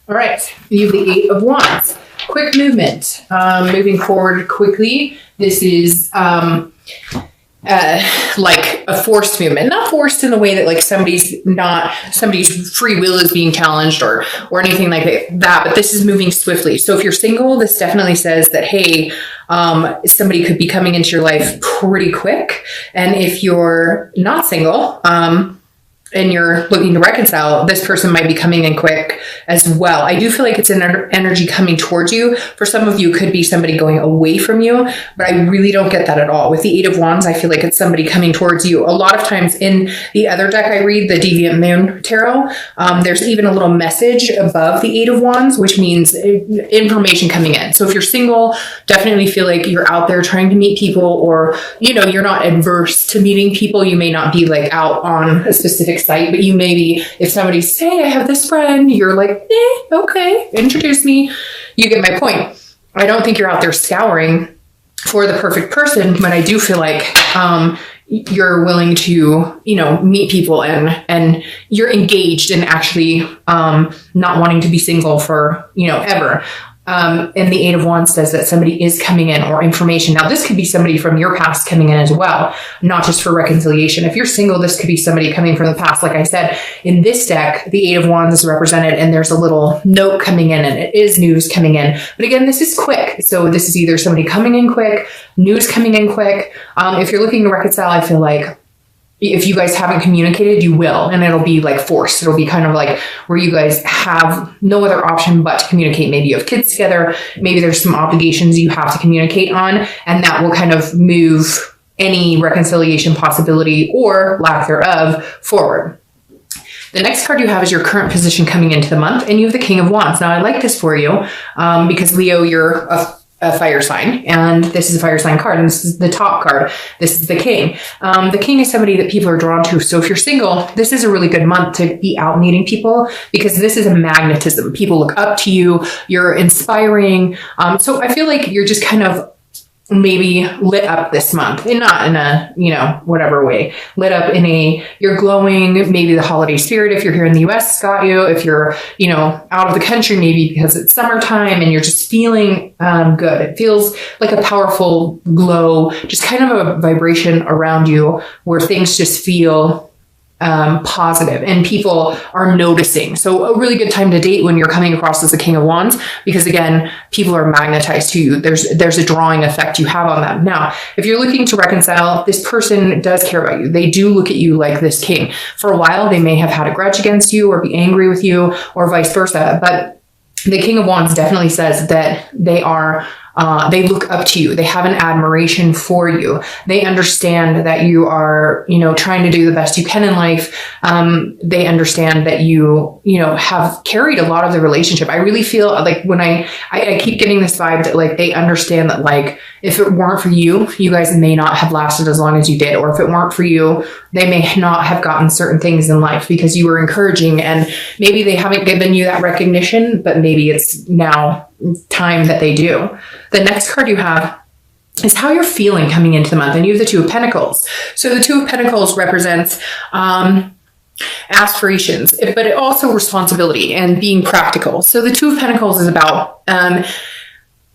All right. You have the Eight of Wands. Quick movement. Moving forward quickly. This is like a forced movement, not forced in the way that like somebody's free will is being challenged or anything like that, but this is moving swiftly. So if you're single, this definitely says that, hey, somebody could be coming into your life pretty quick. And if you're not single, and you're looking to reconcile, this person might be coming in quick as well. I do feel like it's an energy coming towards you. For some of you, it could be somebody going away from you, but I really don't get that at all. With the Eight of Wands, I feel like it's somebody coming towards you. A lot of times in the other deck I read, the Deviant Moon Tarot, there's even a little message above the Eight of Wands, which means information coming in. So if you're single, definitely feel like you're out there trying to meet people, or, you're not adverse to meeting people. You may not be like out on a specific site, but you maybe, if somebody say, I have this friend, you're like, okay, introduce me. You get my point. I don't think you're out there scouring for the perfect person, but I do feel like you're willing to, meet people and you're engaged in actually not wanting to be single for, ever. And the Eight of Wands says that somebody is coming in, or information. Now, this could be somebody from your past coming in as well, not just for reconciliation. If you're single, this could be somebody coming from the past. Like I said, in this deck, the Eight of Wands is represented, and there's a little note coming in, and it is news coming in. But again, this is quick. So this is either somebody coming in quick, news coming in quick. If you're looking to reconcile, I feel like if you guys haven't communicated, you will, and it'll be like forced. It'll be kind of like where you guys have no other option but to communicate. Maybe you have kids together. Maybe there's some obligations you have to communicate on, and that will kind of move any reconciliation possibility or lack thereof forward. The next card you have is your current position coming into the month, and you have the King of Wands. Now, I like this for you because Leo, you're a fire sign, and this is a fire sign card, and this is the top card. This is the King. The King is somebody that people are drawn to. So if you're single, this is a really good month to be out meeting people, because this is a magnetism. People look up to you. You're inspiring. So I feel like you're just kind of maybe lit up this month, and not in a, whatever way, lit up in you're glowing. Maybe the holiday spirit, if you're here in the US, got you. If you're, out of the country, maybe because it's summertime and you're just feeling good. It feels like a powerful glow, just kind of a vibration around you where things just feel positive and people are noticing. So a really good time to date when you're coming across as a King of Wands, because again, people are magnetized to you. There's a drawing effect you have on them. Now, if you're looking to reconcile, this person does care about you. They do look at you like this king. For a while, they may have had a grudge against you or be angry with you, or vice versa. But the King of Wands definitely says that they look up to you. They have an admiration for you. They understand that you are, trying to do the best you can in life. They understand that you have carried a lot of the relationship. I really feel like when I keep getting this vibe that like they understand that like if it weren't for you, you guys may not have lasted as long as you did. Or if it weren't for you, they may not have gotten certain things in life because you were encouraging, and maybe they haven't given you that recognition, but maybe it's now time that they do. The next card you have is how you're feeling coming into the month, and you have the Two of Pentacles. So the Two of Pentacles represents aspirations, but it also responsibility and being practical. So the Two of Pentacles is about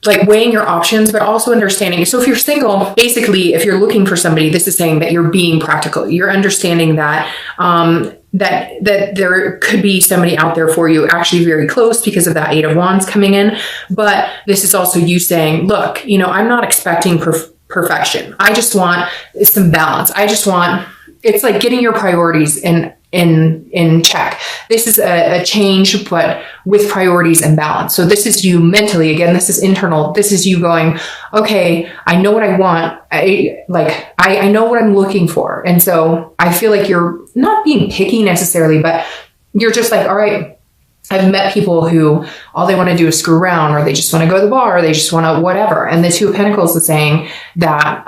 like weighing your options, but also understanding. So if you're single, basically, if you're looking for somebody, this is saying that you're being practical. You're understanding that that there could be somebody out there for you, actually very close, because of that Eight of Wands coming in. But this is also you saying, look, I'm not expecting perfection. I just want some balance. It's like getting your priorities in check. This is a change, but with priorities and balance. So this is you mentally. Again, this is internal. This is you going, okay, I know what I want. I know what I'm looking for. And so I feel like you're not being picky necessarily, but you're just like, all right, I've met people who all they want to do is screw around, or they just want to go to the bar, or they just want to whatever. And the Two of Pentacles is saying that,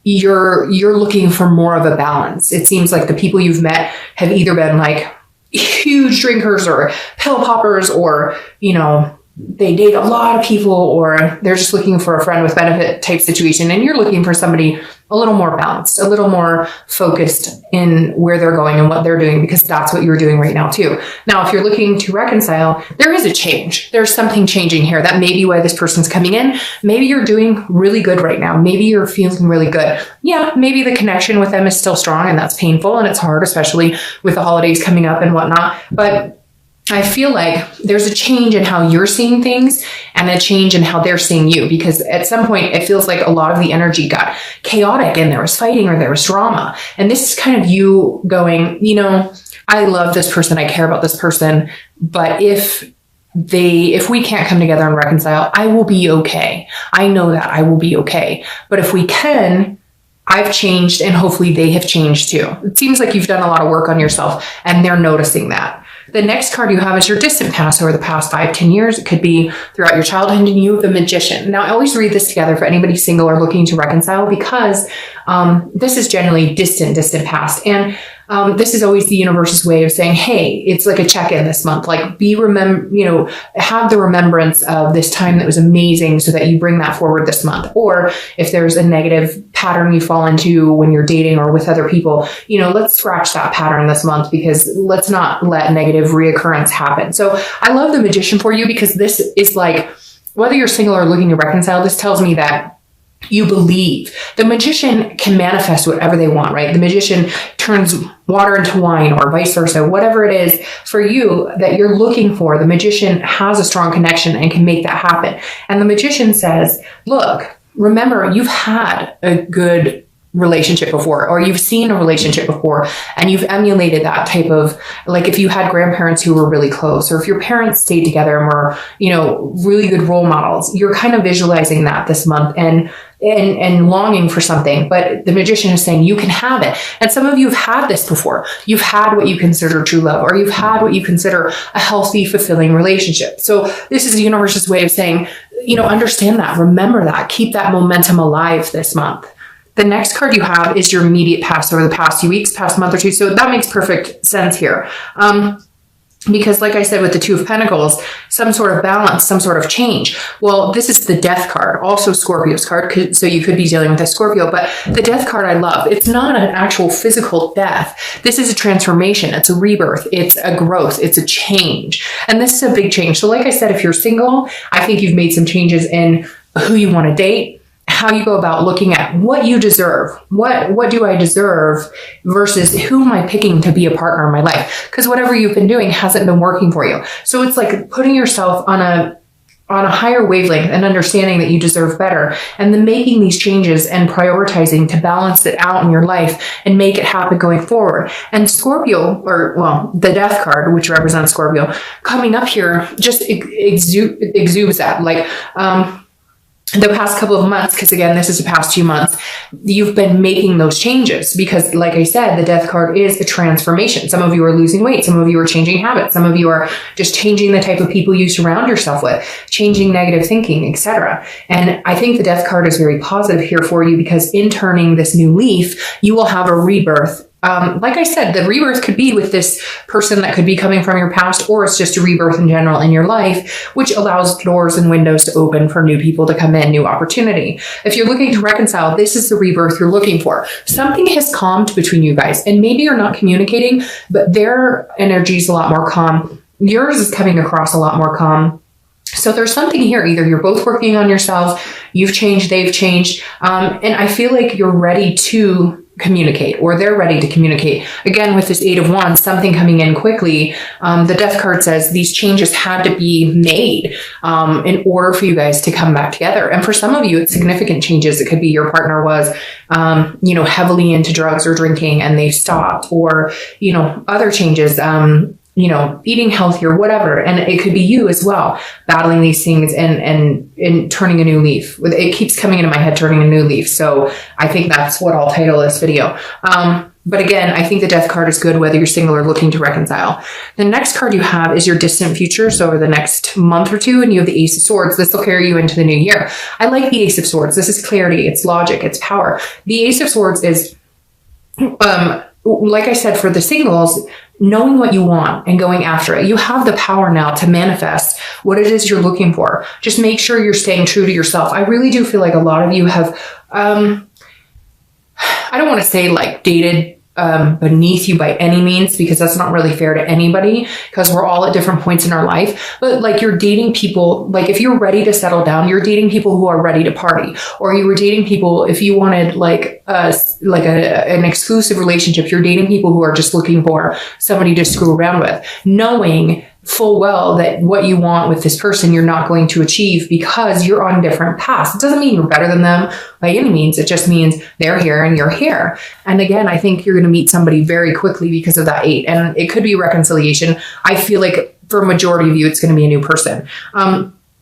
you're looking for more of a balance. It seems like the people you've met have either been like huge drinkers or pill poppers, or, they date a lot of people, or they're just looking for a friend with benefit type situation. And you're looking for somebody a little more balanced, a little more focused in where they're going and what they're doing, because that's what you're doing right now too. Now, if you're looking to reconcile, there is a change. There's something changing here. That may be why this person's coming in. Maybe you're doing really good right now. Maybe you're feeling really good. Yeah, maybe the connection with them is still strong, and that's painful and it's hard, especially with the holidays coming up and whatnot. But I feel like there's a change in how you're seeing things and a change in how they're seeing you, because at some point it feels like a lot of the energy got chaotic and there was fighting or there was drama. And this is kind of you going, you know, I love this person, I care about this person, but if we can't come together and reconcile, I will be okay. I know that I will be okay. But if we can, I've changed and hopefully they have changed too. It seems like you've done a lot of work on yourself and they're noticing that. The next card you have is your distant past, over the past 5-10 years. It could be throughout your childhood, and you have the Magician. Now, I always read this together for anybody single or looking to reconcile, because this is generally distant past. And this is always the universe's way of saying, hey, it's like a check-in this month. Like have the remembrance of this time that was amazing so that you bring that forward this month. Or if there's a negative pattern you fall into when you're dating or with other people, let's scratch that pattern this month, because let's not let negative reoccurrence happen. So I love the Magician for you, because this is like, whether you're single or looking to reconcile, this tells me that you believe. The Magician can manifest whatever they want, right? The Magician turns water into wine, or vice versa. Whatever it is for you that you're looking for, the Magician has a strong connection and can make that happen. And the Magician says, look, remember, you've had a good relationship before, or you've seen a relationship before, and you've emulated that type of, like, if you had grandparents who were really close, or if your parents stayed together and were, really good role models, you're kind of visualizing that this month and longing for something. But the Magician is saying you can have it. And some of you have had this before. You've had what you consider true love, or you've had what you consider a healthy, fulfilling relationship. So this is the universe's way of saying, understand that, remember that, keep that momentum alive this month. The next card you have is your immediate past, over the past few weeks, past month or two. So that makes perfect sense here. Because like I said, with the Two of Pentacles, some sort of balance, some sort of change. Well, this is the Death card, also Scorpio's card. So you could be dealing with a Scorpio, but the Death card I love. It's not an actual physical death. This is a transformation. It's a rebirth. It's a growth. It's a change. And this is a big change. So like I said, if you're single, I think you've made some changes in who you want to date, how you go about looking at what you deserve. What do I deserve versus who am I picking to be a partner in my life? Because whatever you've been doing hasn't been working for you. So it's like putting yourself on a higher wavelength and understanding that you deserve better, and then making these changes and prioritizing to balance it out in your life and make it happen going forward. And Scorpio, the Death card, which represents Scorpio, coming up here just exudes that. Like, the past couple of months, because again, this is the past 2 months, you've been making those changes, because like I said, the Death card is a transformation. Some of you are losing weight. Some of you are changing habits. Some of you are just changing the type of people you surround yourself with, changing negative thinking, etc. And I think the Death card is very positive here for you, because in turning this new leaf, you will have a rebirth. Like I said, the rebirth could be with this person that could be coming from your past, or it's just a rebirth in general in your life, which allows doors and windows to open for new people to come in, new opportunity. If you're looking to reconcile, this is the rebirth you're looking for. Something has calmed between you guys, and maybe you're not communicating, but their energy is a lot more calm. Yours is coming across a lot more calm. So there's something here. Either you're both working on yourselves, you've changed, they've changed, and I feel like you're ready to communicate, or they're ready to communicate. Again, with this Eight of Wands, something coming in quickly. The Death card says these changes had to be made in order for you guys to come back together. And for some of you, it's significant changes. It could be your partner was, heavily into drugs or drinking and they stopped, or, other changes, eating healthier, whatever. And it could be you as well, battling these things and turning a new leaf. It keeps coming into my head, turning a new leaf. So I think that's what I'll title this video. But again, I think the Death card is good whether you're single or looking to reconcile. The next card you have is your distant future. So over the next month or two, and you have the Ace of Swords. This will carry you into the new year. I like the Ace of Swords. This is clarity. It's logic. It's power. The Ace of Swords is, like I said, for the singles, knowing what you want and going after it. You have the power now to manifest what it is you're looking for. Just make sure you're staying true to yourself. I really do feel like a lot of you have, I don't want to say like dated beneath you by any means, because that's not really fair to anybody, because we're all at different points in our life. But like, you're dating people, like if you're ready to settle down, you're dating people who are ready to party, or you were dating people, if you wanted like an exclusive relationship, you're dating people who are just looking for somebody to screw around with, knowing full well that what you want with this person you're not going to achieve because you're on different paths. It doesn't mean you're better than them by any means. It just means they're here and you're here. And again, I think you're going to meet somebody very quickly because of that 8. And it could be reconciliation. I feel like for a majority of you, it's going to be a new person.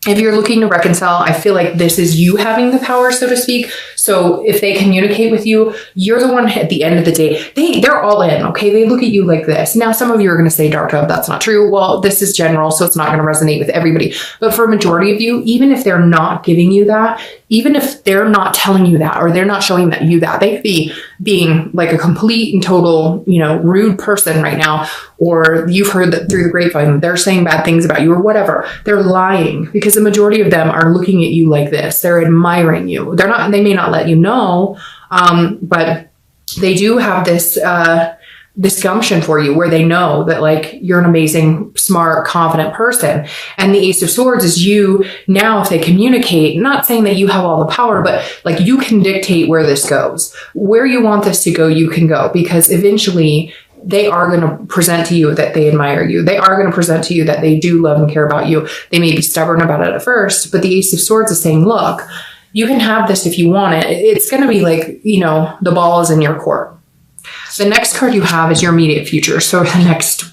If you're looking to reconcile, I feel like this is you having the power, so to speak. So if they communicate with you, you're the one at the end of the day. They're all in, okay? They look at you like this. Now, some of you are going to say, Dark Dove, that's not true. Well, this is general, so it's not going to resonate with everybody. But for a majority of you, even if they're not giving you that, even if they're not telling you that, or they're not showing you that, they could be being like a complete and total, rude person right now, or you've heard that through the grapevine, they're saying bad things about you or whatever. They're lying, because the majority of them are looking at you like this. They're admiring you. They may not let you know, but they do have this gumption for you, where they know that like you're an amazing, smart, confident person. And the Ace of Swords is you now, if they communicate, not saying that you have all the power, but like you can dictate where this goes. Where you want this to go, you can go, because eventually they are going to present to you that they admire you. They are going to present to you that they do love and care about you. They may be stubborn about it at first, but the Ace of Swords is saying, look, you can have this if you want it. It's going to be like, the ball is in your court. The next card you have is your immediate future. So the next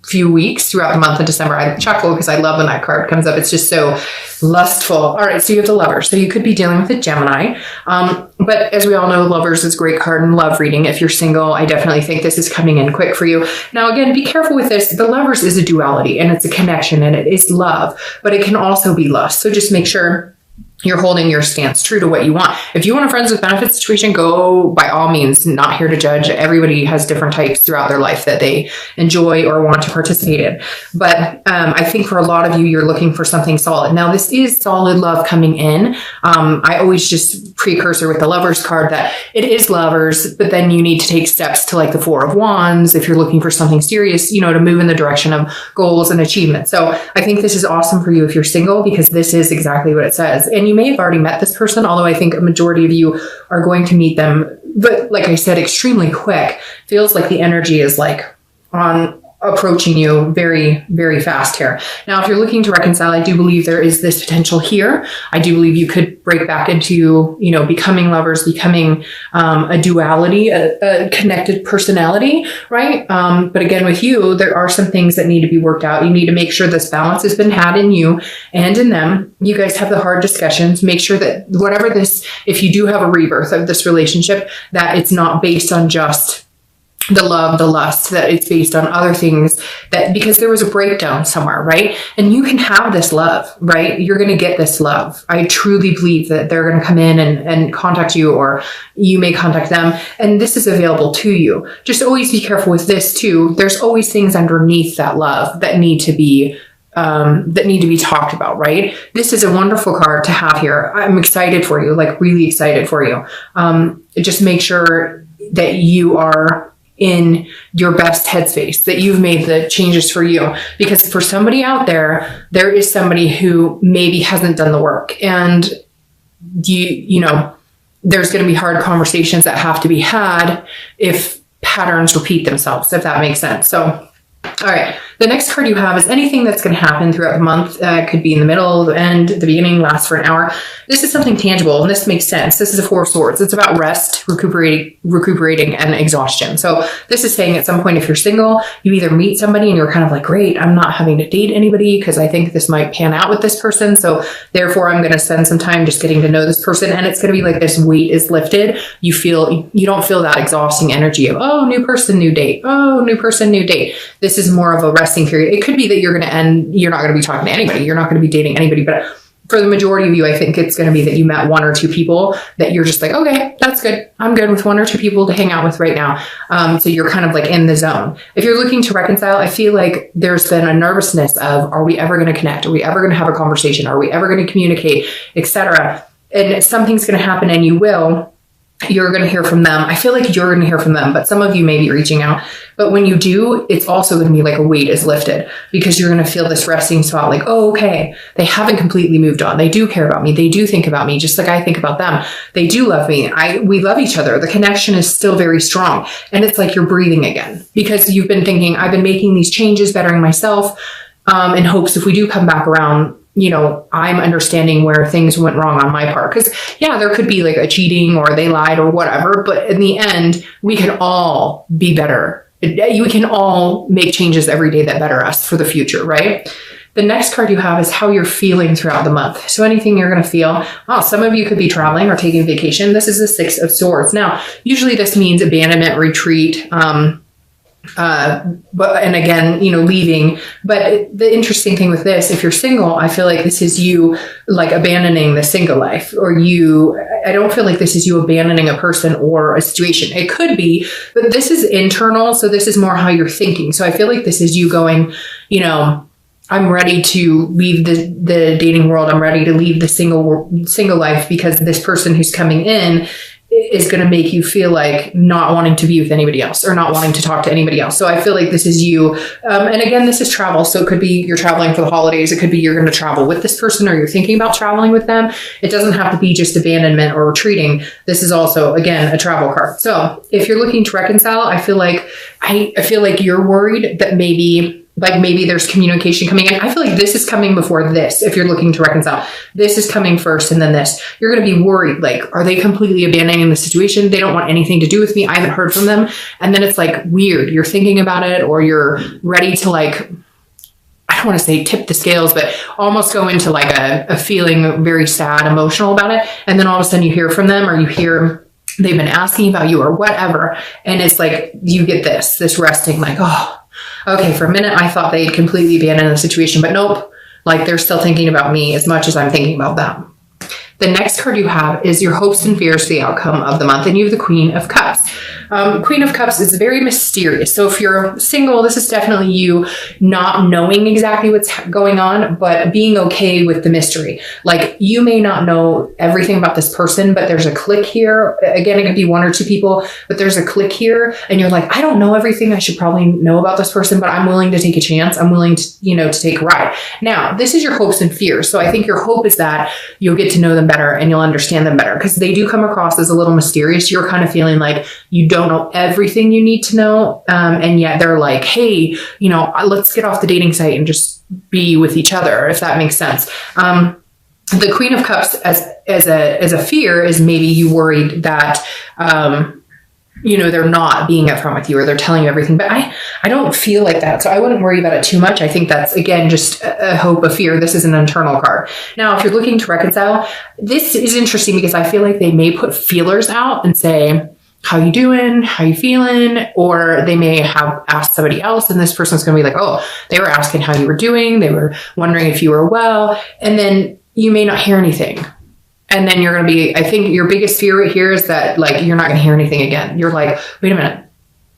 few weeks throughout the month of December, I chuckle because I love when that card comes up. It's just so lustful. All right, so you have the Lovers. So you could be dealing with a Gemini. But as we all know, Lovers is a great card in love reading. If you're single, I definitely think this is coming in quick for you. Now, again, be careful with this. The Lovers is a duality, and it's a connection, and it is love, but it can also be lust. So just make sure you're holding your stance true to what you want. If you want a friends with benefits situation, go by all means. Not here to judge. Everybody has different types throughout their life that they enjoy or want to participate in. But I think for a lot of you, you're looking for something solid. Now, this is solid love coming in. I always just precursor with the Lovers card that it is lovers, but then you need to take steps to like the Four of Wands if you're looking for something serious, to move in the direction of goals and achievement. So I think this is awesome for you if you're single, because this is exactly what it says. And you may have already met this person, although I think a majority of you are going to meet them. But like I said, extremely quick. Feels like the energy is like on approaching you very, very fast here. Now, if you're looking to reconcile, I do believe there is this potential here. I do believe you could break back into, becoming lovers, becoming a duality, a connected personality, right? But again, with you, there are some things that need to be worked out. You need to make sure this balance has been had in you and in them. You guys have the hard discussions. Make sure that whatever this, if you do have a rebirth of this relationship, that it's not based on just the love, the lust, that it's based on other things, that because there was a breakdown somewhere, right? And you can have this love, right? You're going to get this love. I truly believe that they're going to come in and contact you, or you may contact them, and this is available to you. Just always be careful with this too. There's always things underneath that love that need to be talked about, right? This is a wonderful card to have here. I'm excited for you, like really excited for you. Just make sure that you are in your best headspace, that you've made the changes for you. Because for somebody out there, there is somebody who maybe hasn't done the work, and there's going to be hard conversations that have to be had if patterns repeat themselves, if that makes sense. So, all right. The next card you have is anything that's going to happen throughout the month. Could be in the middle, the end, the beginning, last for an hour. This is something tangible, and this makes sense. This is a Four of Swords. It's about rest, recuperating, and exhaustion. So this is saying at some point, if you're single, you either meet somebody and you're kind of like, great, I'm not having to date anybody because I think this might pan out with this person. So therefore, I'm going to spend some time just getting to know this person. And it's going to be like this weight is lifted. You don't feel that exhausting energy of, oh, new person, new date. Oh, new person, new date. This is more of a resting period. It could be that you're not going to be talking to anybody. You're not going to be dating anybody. But for the majority of you, I think it's going to be that you met one or two people that you're just like, okay, that's good. I'm good with one or two people to hang out with right now. So you're kind of like in the zone. If you're looking to reconcile, I feel like there's been a nervousness of, are we ever going to connect? Are we ever going to have a conversation? Are we ever going to communicate, etc.? And something's going to happen, and you will. you're going to hear from them. I feel like you're going to hear from them, but some of you may be reaching out. But when you do, it's also going to be like a weight is lifted, because you're going to feel this resting spot like, oh, okay, they haven't completely moved on. They do care about me. They do think about me just like I think about them. They do love me. We love each other. The connection is still very strong. And it's like you're breathing again, because you've been thinking, I've been making these changes, bettering myself, in hopes if we do come back around, I'm understanding where things went wrong on my part. Because yeah, there could be like a cheating or they lied or whatever, but in the end, we can all be better. We can all make changes every day that better us for the future, right? The next card you have is how you're feeling throughout the month. So anything you're going to feel. Oh, some of you could be traveling or taking vacation. This is the Six of Swords. Now, usually this means abandonment, retreat, and again, leaving. But the interesting thing with this, if you're single, I feel like this is you like abandoning the single life, or I don't feel like this is you abandoning a person or a situation. It could be, but this is internal. So this is more how you're thinking. So I feel like this is you going, I'm ready to leave the dating world. I'm ready to leave the single life, because this person who's coming in is going to make you feel like not wanting to be with anybody else or not wanting to talk to anybody else. So I feel like this is you. And again, this is travel. So it could be you're traveling for the holidays. It could be you're going to travel with this person, or you're thinking about traveling with them. It doesn't have to be just abandonment or retreating. This is also, again, a travel card. So if you're looking to reconcile, I feel like you're worried that maybe there's communication coming in. I feel like this is coming before this. If you're looking to reconcile, this is coming first and then this. You're going to be worried. Like, are they completely abandoning the situation? They don't want anything to do with me. I haven't heard from them. And then it's like weird. You're thinking about it, or you're ready to like, I don't want to say tip the scales, but almost go into like a feeling very sad, emotional about it. And then all of a sudden you hear from them, or you hear they've been asking about you or whatever. And it's like, you get this resting like, oh, okay, for a minute, I thought they had completely abandoned the situation, but nope, like they're still thinking about me as much as I'm thinking about them. The next card you have is your hopes and fears for the outcome of the month, and you have the Queen of Cups. Queen of Cups is very mysterious. So if you're single, this is definitely you not knowing exactly what's going on, but being okay with the mystery. Like, you may not know everything about this person, but there's a click here. Again, it could be one or two people, but there's a click here, and you're like, I don't know everything I should probably know about this person, but I'm willing to take a chance. I'm willing to, to take a ride. Now, this is your hopes and fears. So I think your hope is that you'll get to know them better and you'll understand them better, because they do come across as a little mysterious. You're kind of feeling like you don't know everything you need to know. And yet they're like, hey, let's get off the dating site and just be with each other, if that makes sense. The Queen of Cups as a fear is maybe you worried that, they're not being upfront with you, or they're telling you everything. But I don't feel like that. So I wouldn't worry about it too much. I think that's, again, just a hope, a fear. This is an internal card. Now, if you're looking to reconcile, this is interesting because I feel like they may put feelers out and say, how you doing? How you feeling? Or they may have asked somebody else, and this person's going to be like, oh, they were asking how you were doing. They were wondering if you were well. And then you may not hear anything. And then you're going to be, I think your biggest fear right here is that like, you're not going to hear anything again. You're like, wait a minute,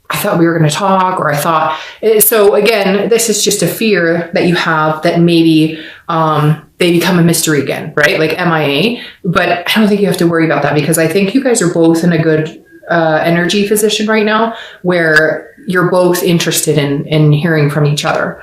I thought we were going to talk, or I thought, so again, this is just a fear that you have that maybe, they become a mystery again, right? Like MIA, but I don't think you have to worry about that, because I think you guys are both in a good, energy position right now where you're both interested in hearing from each other.